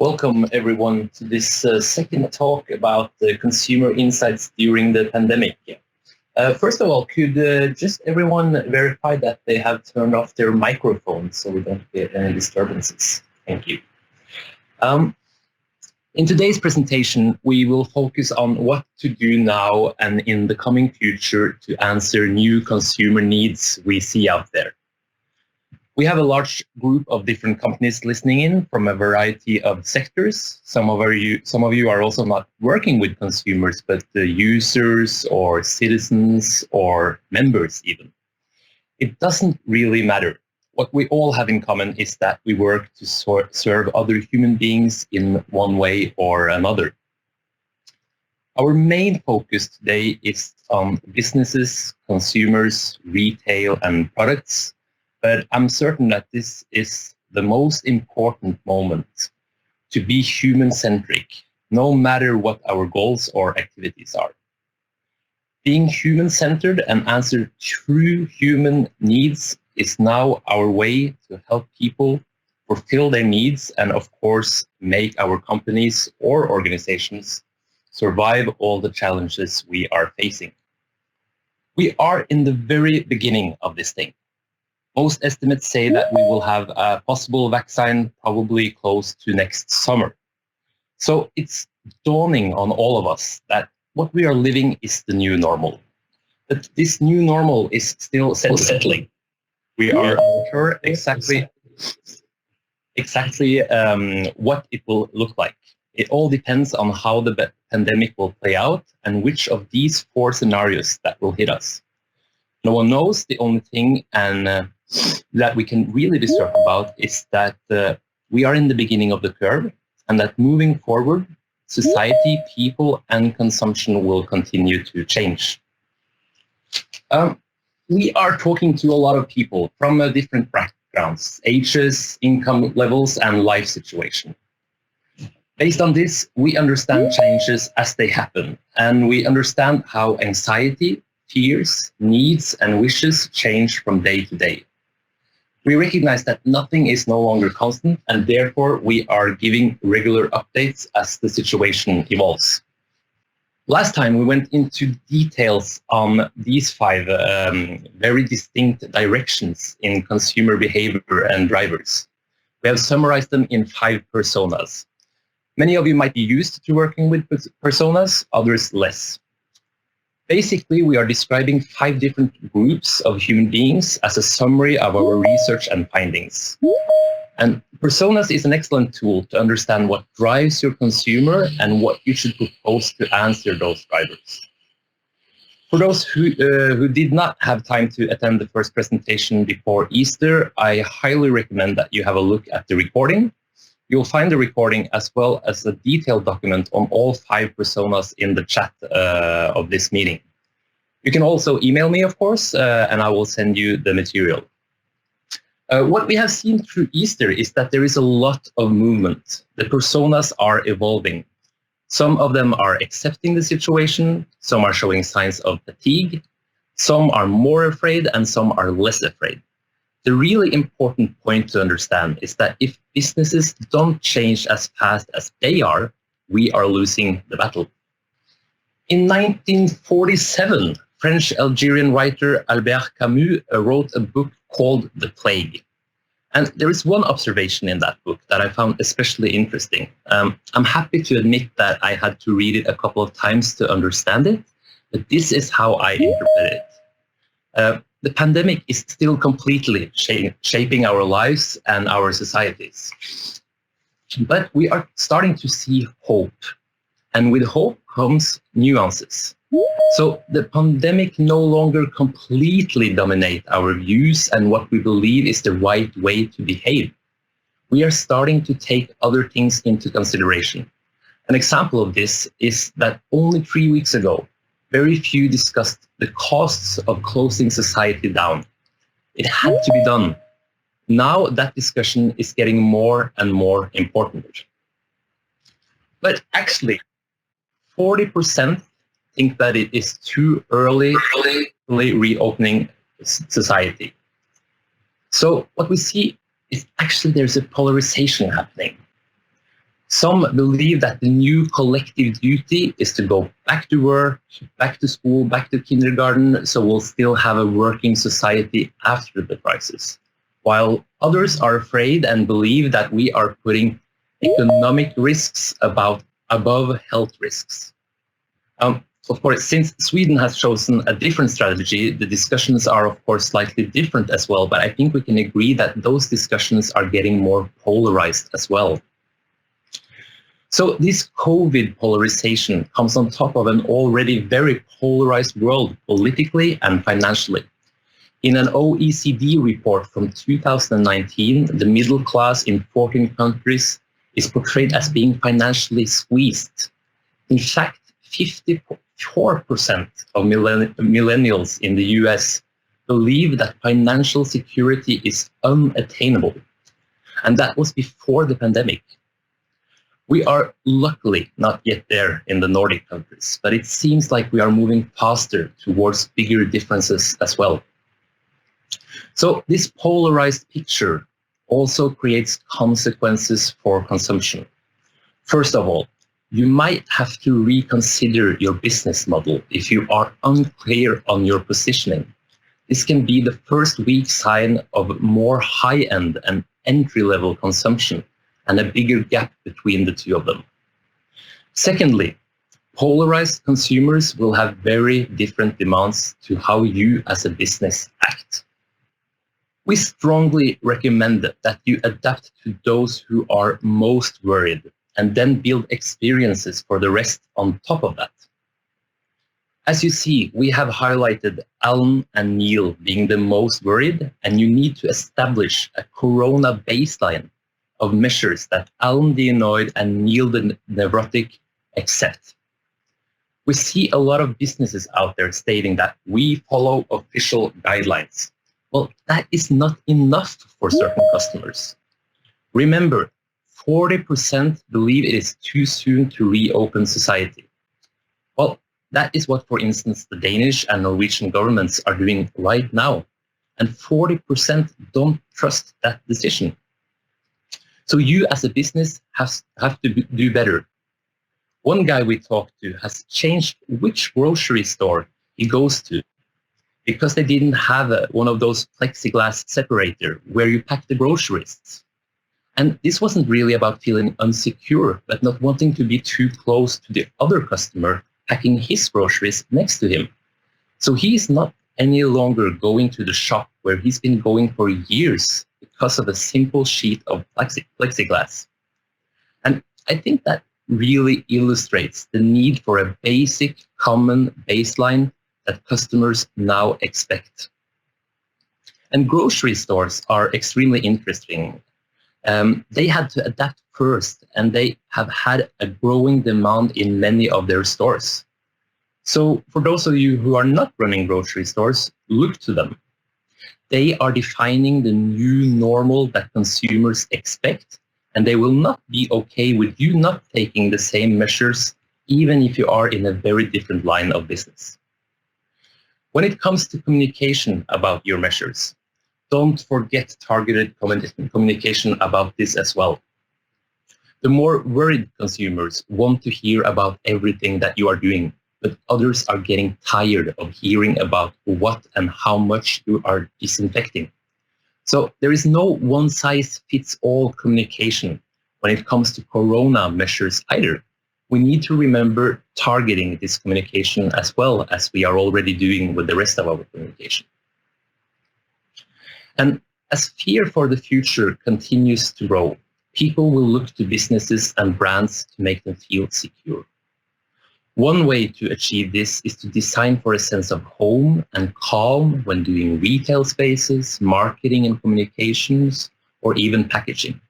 Welcome everyone to this second talk about the consumer insights during the pandemic. First of all, could just everyone verify that they have turned off their microphones so we don't get any disturbances? Thank you. In today's presentation, we will focus on what to do now and in the coming future to answer new consumer needs we see out there. We have a large group of different companies listening in from a variety of sectors. Some of you are also not working with consumers, but the users or citizens or members even. It doesn't really matter. What we all have in common is that we work to serve other human beings in one way or another. Our main focus today is on businesses, consumers, retail, and products. But I'm certain that this is the most important moment to be human-centric, no matter what our goals or activities are. Being human-centered and answer true human needs is now our way to help people fulfill their needs and, of course, make our companies or organizations survive all the challenges we are facing. We are in the very beginning of this thing. Most estimates say that we will have a possible vaccine probably close to next summer. So it's dawning on all of us that what we are living is the new normal. But this new normal is still settling. We are not sure exactly what it will look like. It all depends on how the pandemic will play out and which of these four scenarios that will hit us. No one knows. The only thing that we can really be certain about is that we are in the beginning of the curve and that moving forward, society, people, and consumption will continue to change. We are talking to a lot of people from different backgrounds, ages, income levels, and life situation. Based on this, we understand changes as they happen, and we understand how anxiety, fears, needs, and wishes change from day to day. We recognize that nothing is no longer constant, and therefore we are giving regular updates as the situation evolves. Last time we went into details on these five very distinct directions in consumer behavior and drivers. We have summarized them in 5 personas. Many of you might be used to working with personas, others less. Basically, we are describing 5 different groups of human beings as a summary of our research and findings. And personas is an excellent tool to understand what drives your consumer and what you should propose to answer those drivers. For those who did not have time to attend the first presentation before Easter, I highly recommend that you have a look at the recording. You'll find the recording as well as a detailed document on all 5 personas in the chat of this meeting. You can also email me, of course, and I will send you the material. What we have seen through Easter is that there is a lot of movement. The personas are evolving. Some of them are accepting the situation, some are showing signs of fatigue, some are more afraid, and some are less afraid. The really important point to understand is that if businesses don't change as fast as they are, we are losing the battle. In 1947, French-Algerian writer Albert Camus wrote a book called The Plague. And there is one observation in that book that I found especially interesting. I'm happy to admit that I had to read it a couple of times to understand it, but this is how I interpret it. The pandemic is still completely shaping our lives and our societies. But we are starting to see hope. And with hope comes nuances. So the pandemic no longer completely dominates our views and what we believe is the right way to behave. We are starting to take other things into consideration. An example of this is that only 3 weeks ago, very few discussed the costs of closing society down. It had to be done. Now that discussion is getting more and more important. But actually, 40% think that it is too early reopening society. So what we see is actually there's a polarization happening. Some believe that the new collective duty is to go back to work, back to school, back to kindergarten, so we'll still have a working society after the crisis. While others are afraid and believe that we are putting economic risks above health risks. Of course, since Sweden has chosen a different strategy, the discussions are, of course, slightly different as well, but I think we can agree that those discussions are getting more polarized as well. So this COVID polarization comes on top of an already very polarized world politically and financially. In an OECD report from 2019, the middle class in 14 countries is portrayed as being financially squeezed. In fact, 54% of millennials in the US believe that financial security is unattainable. And that was before the pandemic. We are luckily not yet there in the Nordic countries, but it seems like we are moving faster towards bigger differences as well. So this polarized picture also creates consequences for consumption. First of all, you might have to reconsider your business model if you are unclear on your positioning. This can be the first weak sign of more high-end and entry-level consumption and a bigger gap between the two of them. Secondly, polarized consumers will have very different demands to how you as a business act. We strongly recommend that you adapt to those who are most worried and then build experiences for the rest on top of that. As you see, we have highlighted Alan and Neil being the most worried, and you need to establish a corona baseline of measures that Alan the annoyed and Neil the neurotic accept. We see a lot of businesses out there stating that we follow official guidelines. Well, that is not enough for certain customers. Remember, 40% believe it is too soon to reopen society. Well, that is what, for instance, the Danish and Norwegian governments are doing right now. And 40% don't trust that decision. So you as a business have to do better. One guy we talked to has changed which grocery store he goes to because they didn't have one of those plexiglass separator where you pack the groceries. And this wasn't really about feeling unsecure, but not wanting to be too close to the other customer packing his groceries next to him. So he's not any longer going to the shop where he's been going for years because of a simple sheet of plexiglass. And I think that really illustrates the need for a basic common baseline that customers now expect. And grocery stores are extremely interesting. They had to adapt first, and they have had a growing demand in many of their stores. So for those of you who are not running grocery stores, look to them. They are defining the new normal that consumers expect, and they will not be okay with you not taking the same measures, even if you are in a very different line of business. When it comes to communication about your measures, don't forget targeted communication about this as well. The more worried consumers want to hear about everything that you are doing, but others are getting tired of hearing about what and how much you are disinfecting. So there is no one-size-fits-all communication when it comes to corona measures either. We need to remember targeting this communication as well as we are already doing with the rest of our communication. And as fear for the future continues to grow, people will look to businesses and brands to make them feel secure. One way to achieve this is to design for a sense of home and calm when doing retail spaces, marketing and communications, or even packaging.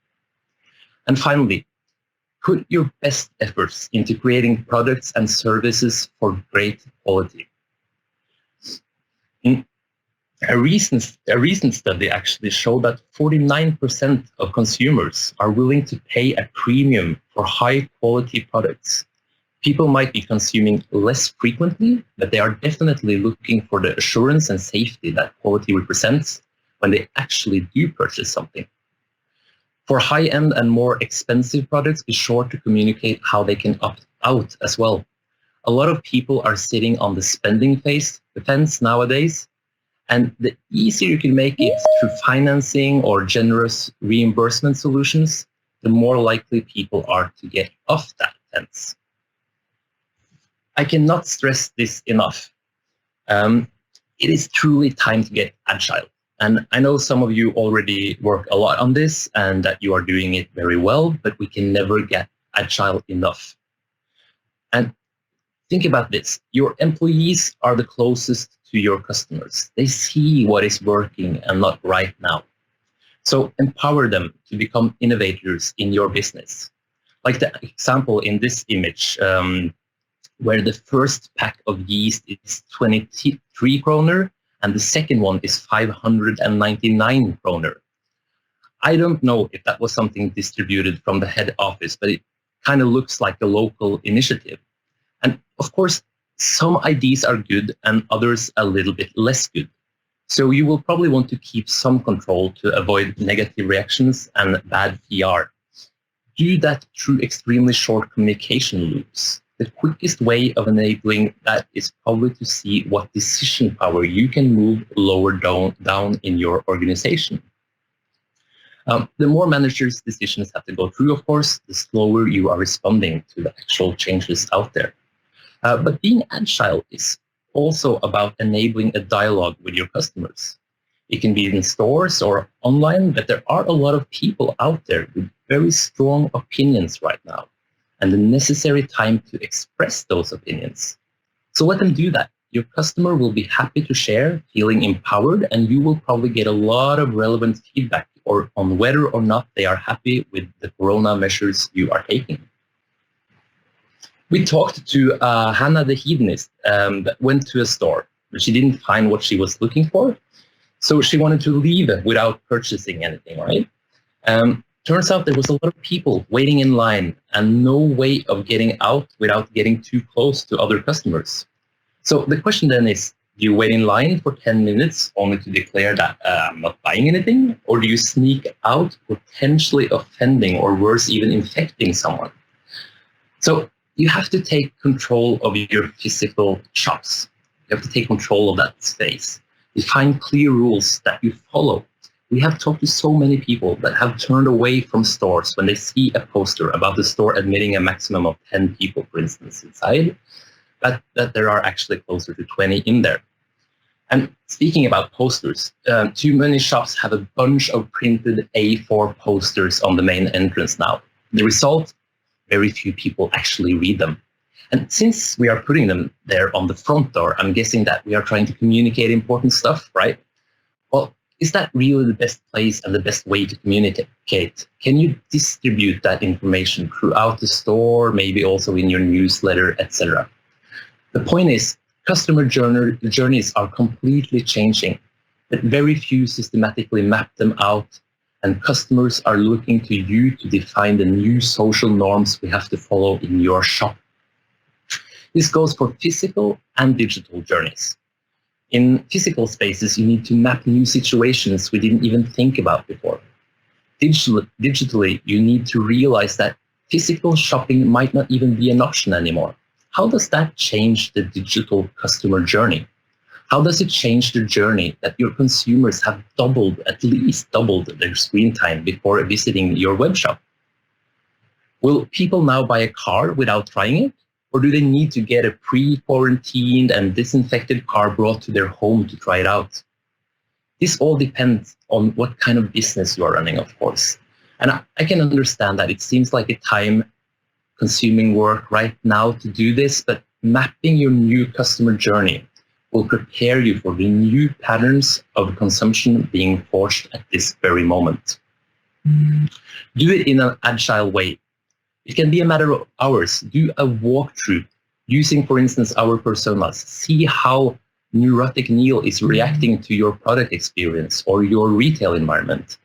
And finally, put your best efforts into creating products and services for great quality. A recent study actually showed that 49% of consumers are willing to pay a premium for high-quality products. People might be consuming less frequently, but they are definitely looking for the assurance and safety that quality represents when they actually do purchase something. For high-end and more expensive products, be sure to communicate how they can opt out as well. A lot of people are sitting on the spending fence nowadays, and the easier you can make it through financing or generous reimbursement solutions, the more likely people are to get off that fence. I cannot stress this enough. It is truly time to get agile. And I know some of you already work a lot on this and that you are doing it very well, but we can never get agile enough. And think about this. Your employees are the closest to your customers. They see what is working and not right now. So empower them to become innovators in your business. Like the example in this image, where the first pack of yeast is 23 kroner and the second one is 599 kroner. I don't know if that was something distributed from the head office, but it kind of looks like a local initiative. And of course, some ideas are good and others a little bit less good. So you will probably want to keep some control to avoid negative reactions and bad PR. Do that through extremely short communication loops. The quickest way of enabling that is probably to see what decision power you can move lower down in your organization. The more managers' decisions have to go through, of course, the slower you are responding to the actual changes out there. But being agile is also about enabling a dialogue with your customers. It can be in stores or online, but there are a lot of people out there with very strong opinions right now and the necessary time to express those opinions. So let them do that. Your customer will be happy to share, feeling empowered, and you will probably get a lot of relevant feedback on whether or not they are happy with the corona measures you are taking. We talked to Hannah the hedonist that went to a store, but she didn't find what she was looking for. So she wanted to leave without purchasing anything, right? Turns out there was a lot of people waiting in line and no way of getting out without getting too close to other customers. So the question then is, do you wait in line for 10 minutes only to declare that I'm not buying anything? Or do you sneak out, potentially offending or worse, even infecting someone? So you have to take control of your physical shops. You have to take control of that space. Define clear rules that you follow. We have talked to so many people that have turned away from stores when they see a poster about the store admitting a maximum of 10 people, for instance, inside, but that there are actually closer to 20 in there. And speaking about posters, too many shops have a bunch of printed A4 posters on the main entrance now. The result, very few people actually read them. And since we are putting them there on the front door, I'm guessing that we are trying to communicate important stuff, right? Well, is that really the best place and the best way to communicate? Can you distribute that information throughout the store, maybe also in your newsletter, etc.? The point is, customer journeys are completely changing, but very few systematically map them out, and customers are looking to you to define the new social norms we have to follow in your shop. This goes for physical and digital journeys. In physical spaces, you need to map new situations we didn't even think about before. Digitally, you need to realize that physical shopping might not even be an option anymore. How does that change the digital customer journey? How does it change the journey that your consumers have at least doubled their screen time before visiting your web shop? Will people now buy a car without trying it? Or do they need to get a pre-quarantined and disinfected car brought to their home to try it out? This all depends on what kind of business you are running, of course. And I can understand that it seems like a time-consuming work right now to do this, but mapping your new customer journey will prepare you for the new patterns of consumption being forged at this very moment. Do it in an agile way. It can be a matter of hours. Do a walkthrough using, for instance, our personas. See how neurotic Neil is reacting to your product experience or your retail environment.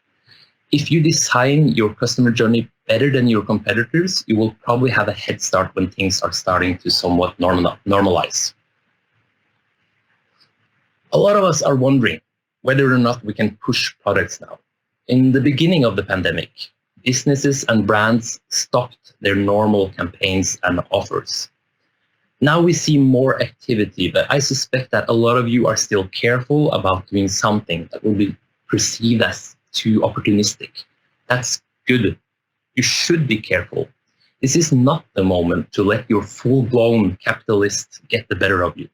If you design your customer journey better than your competitors, you will probably have a head start when things are starting to somewhat normalize. A lot of us are wondering whether or not we can push products now. In the beginning of the pandemic, businesses and brands stopped their normal campaigns and offers. Now we see more activity, but I suspect that a lot of you are still careful about doing something that will be perceived as too opportunistic. That's good. You should be careful. This is not the moment to let your full-blown capitalist get the better of you.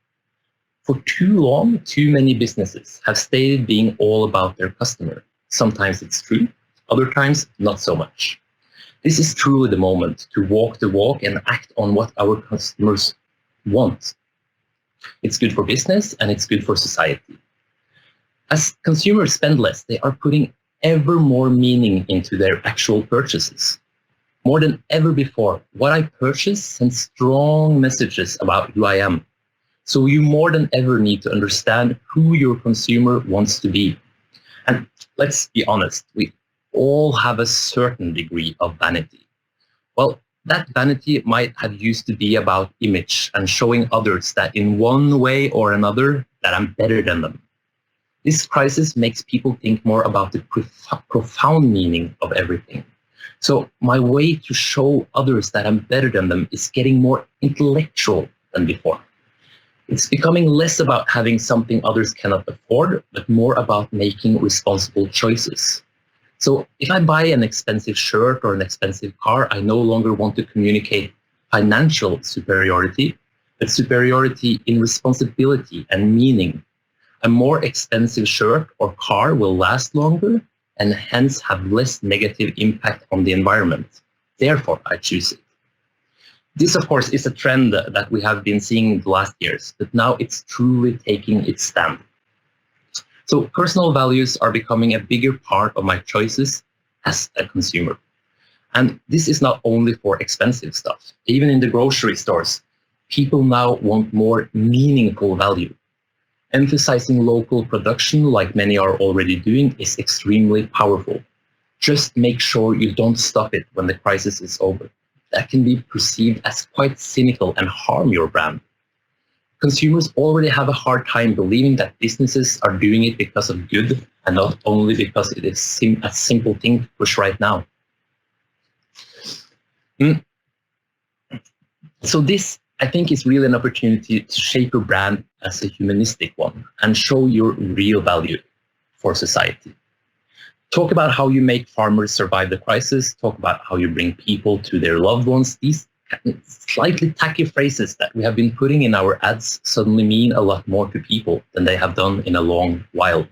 For too long, too many businesses have stated being all about their customer. Sometimes it's true, other times not so much. This is truly the moment to walk the walk and act on what our customers want. It's good for business and it's good for society. As consumers spend less, they are putting ever more meaning into their actual purchases. More than ever before, what I purchase sends strong messages about who I am. So you more than ever need to understand who your consumer wants to be. And let's be honest, we all have a certain degree of vanity. Well, that vanity might have used to be about image and showing others that in one way or another that I'm better than them. This crisis makes people think more about the profound meaning of everything. So my way to show others that I'm better than them is getting more intellectual than before. It's becoming less about having something others cannot afford, but more about making responsible choices. So if I buy an expensive shirt or an expensive car, I no longer want to communicate financial superiority, but superiority in responsibility and meaning. A more expensive shirt or car will last longer and hence have less negative impact on the environment. Therefore, I choose it. This, of course, is a trend that we have been seeing in the last years, but now it's truly taking its stand. So personal values are becoming a bigger part of my choices as a consumer. And this is not only for expensive stuff. Even in the grocery stores, people now want more meaningful value. Emphasizing local production, like many are already doing, is extremely powerful. Just make sure you don't stop it when the crisis is over. That can be perceived as quite cynical and harm your brand. Consumers already have a hard time believing that businesses are doing it because of good and not only because it is a simple thing to push right now. So this, I think, is really an opportunity to shape your brand as a humanistic one and show your real value for society. Talk about how you make farmers survive the crisis. Talk about how you bring people to their loved ones. These slightly tacky phrases that we have been putting in our ads suddenly mean a lot more to people than they have done in a long while.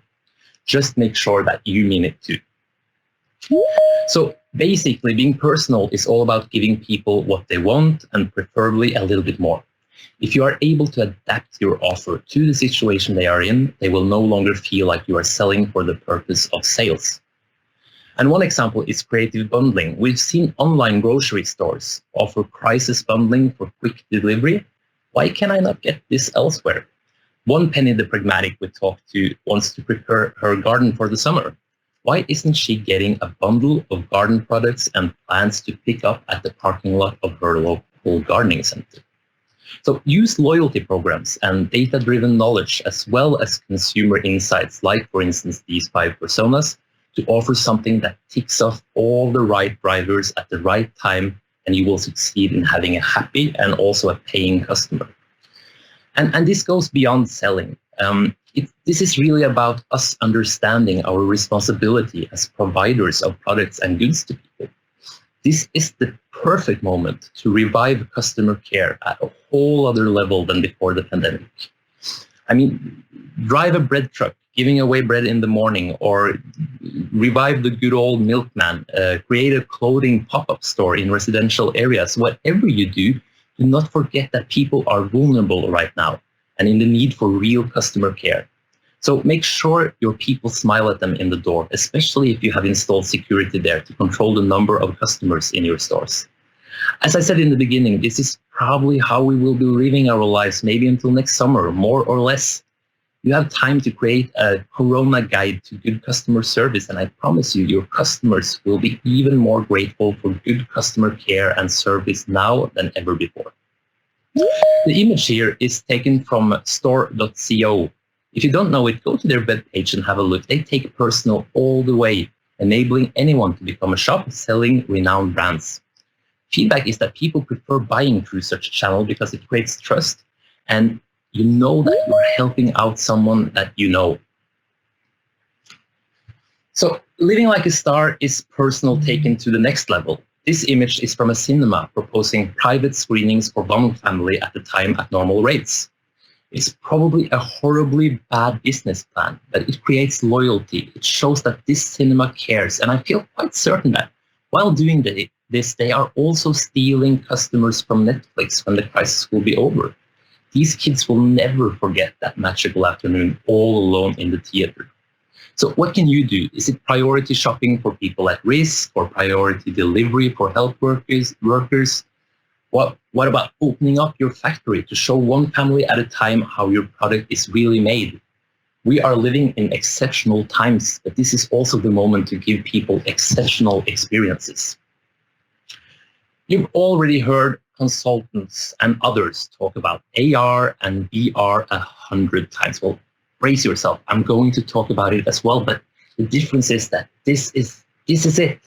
Just make sure that you mean it too. So basically, being personal is all about giving people what they want and preferably a little bit more. If you are able to adapt your offer to the situation they are in, they will no longer feel like you are selling for the purpose of sales. And one example is creative bundling. We've seen online grocery stores offer crisis bundling for quick delivery. Why can I not get this elsewhere? One Penny the Pragmatic we talked to wants to prepare her garden for the summer. Why isn't she getting a bundle of garden products and plants to pick up at the parking lot of her local gardening center? So use loyalty programs and data-driven knowledge as well as consumer insights, like, for instance, these 5 personas, to offer something that ticks off all the right drivers at the right time, and you will succeed in having a happy and also a paying customer. And this goes beyond selling. This is really about us understanding our responsibility as providers of products and goods to people. This is the perfect moment to revive customer care at a whole other level than before the pandemic. I mean, drive a bread truck, giving away bread in the morning, or revive the good old milkman, create a clothing pop-up store in residential areas. Whatever you do not forget that people are vulnerable right now and in the need for real customer care. So make sure your people smile at them in the door, especially if you have installed security there to control the number of customers in your stores. As I said in the beginning, this is probably how we will be living our lives, maybe until next summer, more or less. You have time to create a Corona guide to good customer service, and I promise you, your customers will be even more grateful for good customer care and service now than ever before. The image here is taken from store.co. If you don't know it, go to their webpage and have a look. They take personal all the way, enabling anyone to become a shop selling renowned brands. Feedback is that people prefer buying through such a channel because it creates trust, and you know that you're helping out someone that you know. So living like a star is personal taken to the next level. This image is from a cinema proposing private screenings for one family at a time at normal rates. It's probably a horribly bad business plan, but it creates loyalty. It shows that this cinema cares, and I feel quite certain that while doing this, they are also stealing customers from Netflix when the crisis will be over. These kids will never forget that magical afternoon all alone in the theater. So what can you do? Is it priority shopping for people at risk, or priority delivery for health workers? What about opening up your factory to show one family at a time how your product is really made? We are living in exceptional times, but this is also the moment to give people exceptional experiences. You've already heard consultants and others talk about AR and VR 100 times. Well, brace yourself. I'm going to talk about it as well, but the difference is that this is it.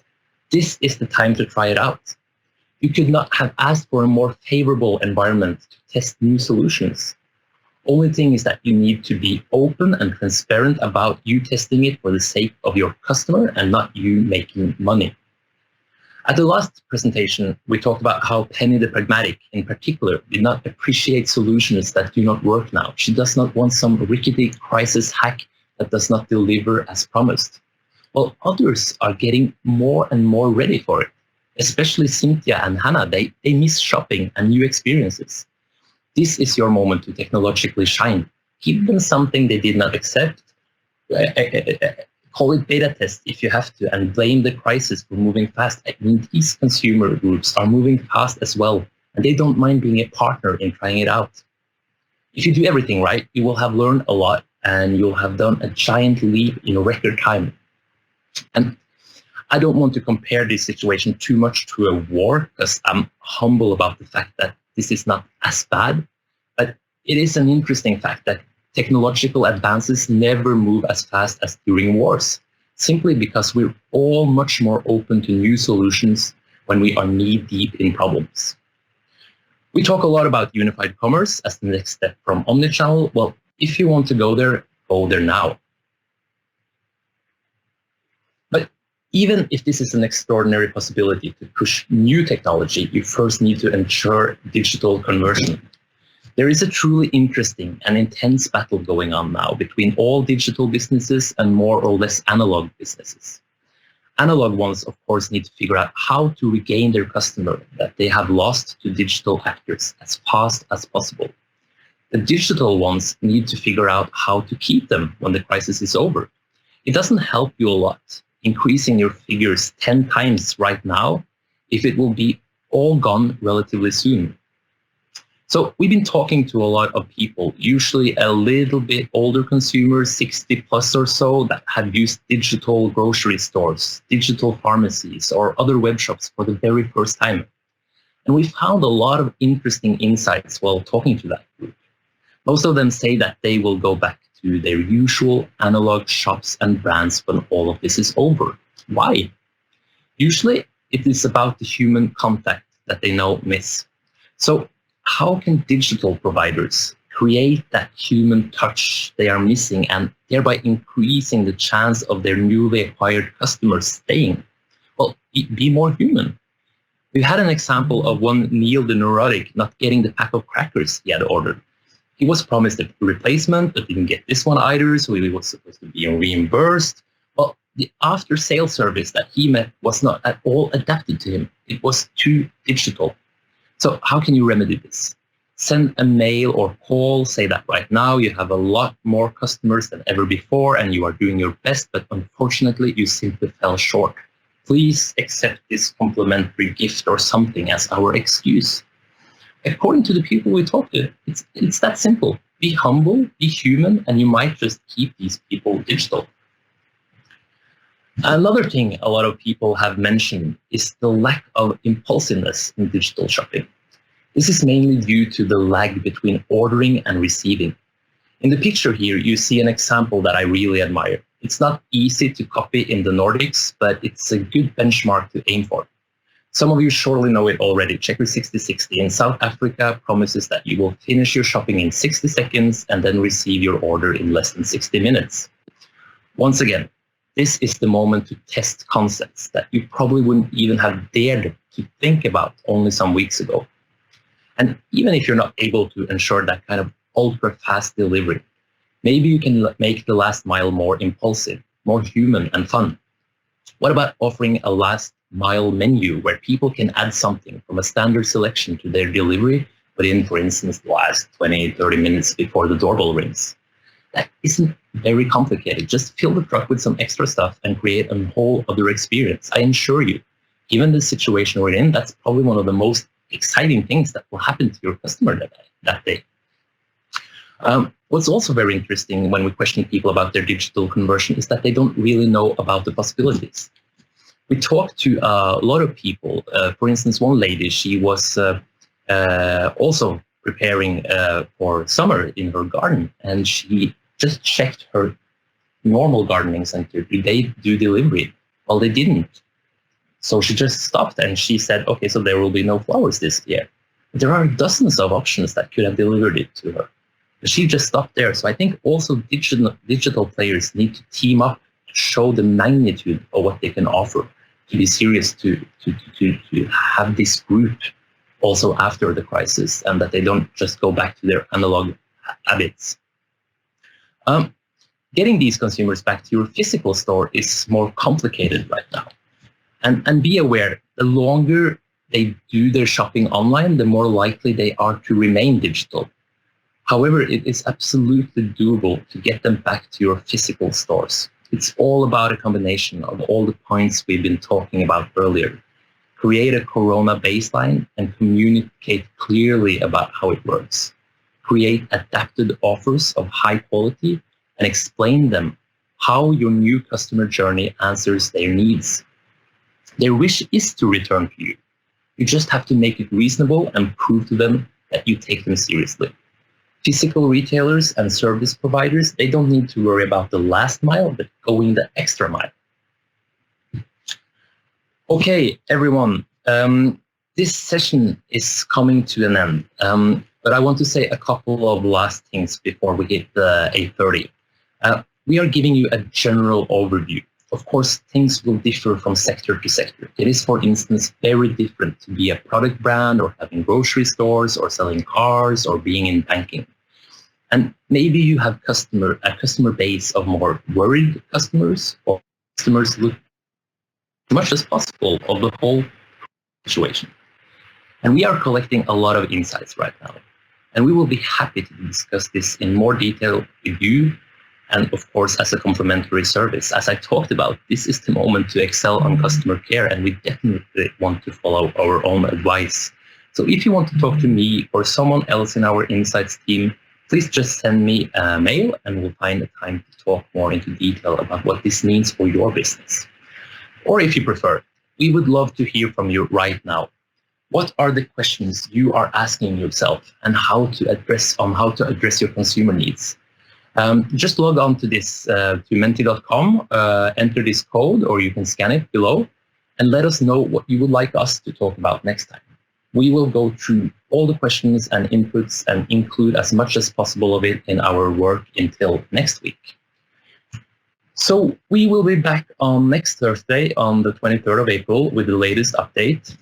This is the time to try it out. You could not have asked for a more favorable environment to test new solutions. Only thing is that you need to be open and transparent about you testing it for the sake of your customer and not you making money. At the last presentation, we talked about how Penny the Pragmatic, in particular, did not appreciate solutions that do not work now. She does not want some rickety crisis hack that does not deliver as promised. Well, others are getting more and more ready for it. Especially Cynthia and Hannah, they miss shopping and new experiences. This is your moment to technologically shine. Give them something they did not accept. Call it beta test if you have to, and blame the crisis for moving fast. I mean, these consumer groups are moving fast as well, and they don't mind being a partner in trying it out. If you do everything right, you will have learned a lot, and you'll have done a giant leap in a record time. And I don't want to compare this situation too much to a war, because I'm humble about the fact that this is not as bad, but it is an interesting fact that technological advances never move as fast as during wars, simply because we're all much more open to new solutions when we are knee-deep in problems. We talk a lot about unified commerce as the next step from omnichannel. Well, if you want to go there now. But even if this is an extraordinary possibility to push new technology, you first need to ensure digital conversion. There is a truly interesting and intense battle going on now between all digital businesses and more or less analog businesses. Analog ones, of course, need to figure out how to regain their customer that they have lost to digital actors as fast as possible. The digital ones need to figure out how to keep them when the crisis is over. It doesn't help you a lot increasing your figures 10 times right now if it will be all gone relatively soon. So we've been talking to a lot of people, usually a little bit older consumers, 60 plus or so, that have used digital grocery stores, digital pharmacies, or other web shops for the very first time. And we found a lot of interesting insights while talking to that group. Most of them say that they will go back to their usual analog shops and brands when all of this is over. Why? Usually it is about the human contact that they now miss. So how can digital providers create that human touch they are missing and thereby increasing the chance of their newly acquired customers staying? Well, be more human. We've had an example of one Neil the neurotic not getting the pack of crackers he had ordered. He was promised a replacement, but didn't get this one either, so he was supposed to be reimbursed. Well, the after-sale service that he met was not at all adapted to him. It was too digital. So how can you remedy this? Send a mail or call, say that right now you have a lot more customers than ever before and you are doing your best, but unfortunately you simply fell short. Please accept this complimentary gift or something as our excuse. According to the people we talked to, it's that simple. Be humble, be human, and you might just keep these people digital. Another thing a lot of people have mentioned is the lack of impulsiveness in digital shopping. This is mainly due to the lag between ordering and receiving. In the picture here, you see an example that I really admire. It's not easy to copy in the Nordics, but it's a good benchmark to aim for. Some of you surely know it already. Checker 6060 in South Africa promises that you will finish your shopping in 60 seconds and then receive your order in less than 60 minutes. Once again, this is the moment to test concepts that you probably wouldn't even have dared to think about only some weeks ago. And even if you're not able to ensure that kind of ultra-fast delivery, maybe you can make the last mile more impulsive, more human and fun. What about offering a last mile menu where people can add something from a standard selection to their delivery within, for instance, the last 20, 30 minutes before the doorbell rings? That isn't very complicated. Just fill the truck with some extra stuff and create a whole other experience. I assure you, given the situation we're in, that's probably one of the most exciting things that will happen to your customer that day. What's also very interesting when we question people about their digital conversion is that they don't really know about the possibilities. We talked to a lot of people. For instance, one lady, she was also preparing for summer in her garden, and she just checked her normal gardening center. Did they do delivery? Well, they didn't. So she just stopped and she said, okay, so there will be no flowers this year. But there are dozens of options that could have delivered it to her. But she just stopped there. So I think also digital players need to team up, show the magnitude of what they can offer, to be serious, to have this group also after the crisis, and that they don't just go back to their analog habits. Getting these consumers back to your physical store is more complicated right now. And be aware, the longer they do their shopping online, the more likely they are to remain digital. However, it is absolutely doable to get them back to your physical stores. It's all about a combination of all the points we've been talking about earlier. Create a Corona baseline and communicate clearly about how it works. Create adapted offers of high quality and explain them how your new customer journey answers their needs. Their wish is to return to you. You just have to make it reasonable and prove to them that you take them seriously. Physical retailers and service providers, they don't need to worry about the last mile, but going the extra mile. Okay, everyone, this session is coming to an end, but I want to say a couple of last things before we hit the 8:30. We are giving you a general overview. Of course, things will differ from sector to sector. It is, for instance, very different to be a product brand or having grocery stores or selling cars or being in banking. And maybe you have a customer base of more worried customers, or customers look as much as possible of the whole situation. And we are collecting a lot of insights right now. And we will be happy to discuss this in more detail with you, and of course, as a complimentary service. As I talked about, this is the moment to excel on customer care, and we definitely want to follow our own advice. So if you want to talk to me or someone else in our insights team, please just send me a mail and we'll find a time to talk more into detail about what this means for your business. Or if you prefer, we would love to hear from you right now. What are the questions you are asking yourself, and how to address your consumer needs? Just log on to this to menti.com, enter this code, or you can scan it below, and let us know what you would like us to talk about next time. We will go through all the questions and inputs and include as much as possible of it in our work until next week. So we will be back on next Thursday on the 23rd of April with the latest update.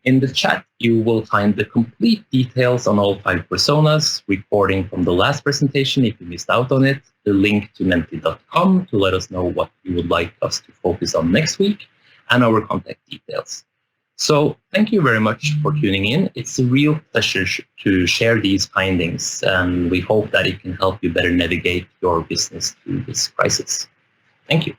In the chat, you will find the complete details on all 5 personas, recording from the last presentation if you missed out on it, the link to menti.com to let us know what you would like us to focus on next week, and our contact details. So thank you very much for tuning in. It's a real pleasure to share these findings, and we hope that it can help you better navigate your business through this crisis. Thank you.